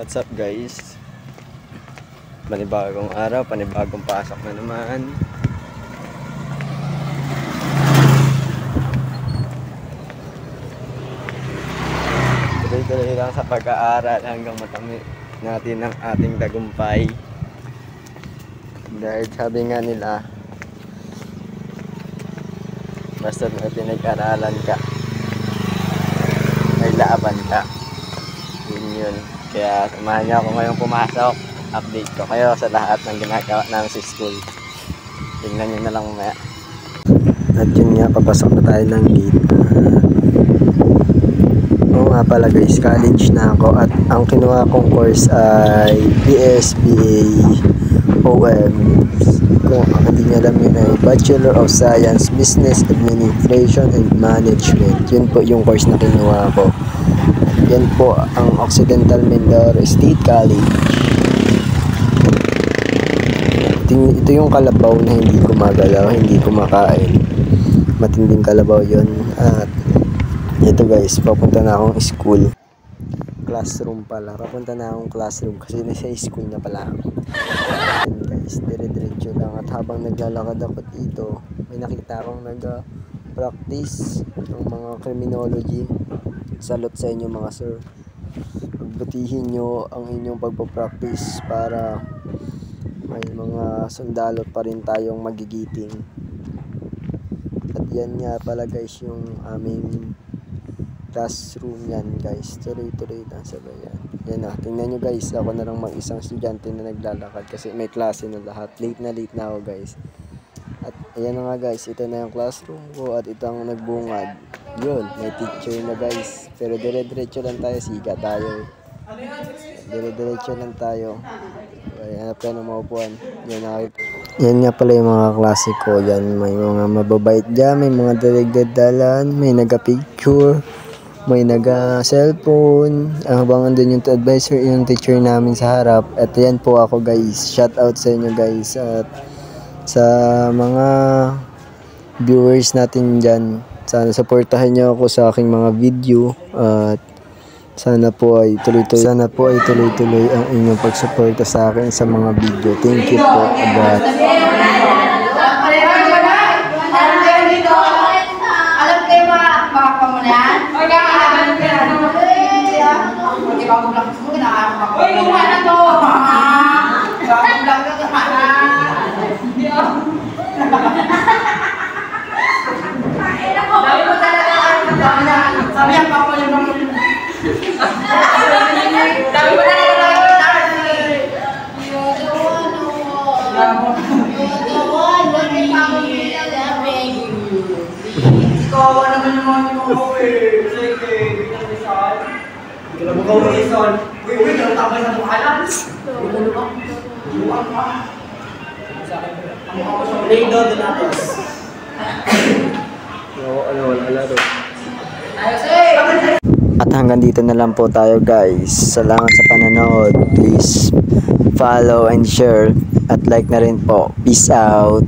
What's up guys? Panibagong araw, panibagong pasok na naman. Tuloy-tuloy lang sa pag-aaral hanggang matami natin ang ating tagumpay. Dahil sabi nga nila, basta may pinag-aralan ka, may laban ka. Yun. Kaya samahan niyo ako ngayong pumasok. Update ko kayo sa lahat ng ginagawa namin sa school. Tingnan nyo na lang mamaya. At yun nga, papasok na tayo ng gate. Oo nga pala guys, college na ako. At ang kinuha kong course ay BSBA OM. Kung hindi nyo alam yun ay Bachelor of Science, Business Administration and Management. Yun po yung course na kinuha ko. Yan po ang Occidental Mindoro State College. Ito yung kalabaw na hindi gumagalaw, hindi kumakain. Matinding kalabaw yun. At ito guys, papunta na akong school. Classroom pala. Papunta na akong classroom kasi nasa school na pala ako. Yan guys, dire-diretso lang. At habang naglalakad ako dito, may nakita akong nag-practice ng mga criminology. Salot sa inyo mga sir. Pagbutihin nyo ang inyong pagpapractice para may mga sundalo pa rin tayong magigiting. At yan nga pala guys yung aming classroom yan guys. Tuloy-tuloy lang sa bayan. Yan na, tingnan nyo guys. Ako na lang mag-isang estudyante na naglalakad kasi may klase na lahat. Late na ako guys. At ayan na nga guys, ito na yung classroom ko at ito ang nagbungad. Yun, may teacher na guys. Pero dire-diretso lang tayo, siga tayo. Dire-diretso lang tayo. Okay, hanap tayo ng maupuan. Yan nga pala yung mga klase ko. Yan, may mga mababait dyan, may mga dalag-dadalan, may naga-picture, may naga-cellphone. Habang andun yung advisor, yung teacher namin sa harap. At yan po ako guys. Shout out sa inyo guys. At sa mga viewers natin dyan, sana supportahan nyo ako sa aking mga video at sana po ay tuloy-tuloy ang inyong pagsuporta sa akin sa mga video. Thank you po. Kawawa naman yung mga tinukaw eh. Sige, bilang Rizal. Kinabukaw ng Rizal. Uy, natabay sa bukalan. Luwag ka. Ang mukha ko siyang Lado Donatos. Wala rin. At hanggang dito na lang po tayo guys. Salamat sa panonood. Please follow and share at like na rin po. Peace out.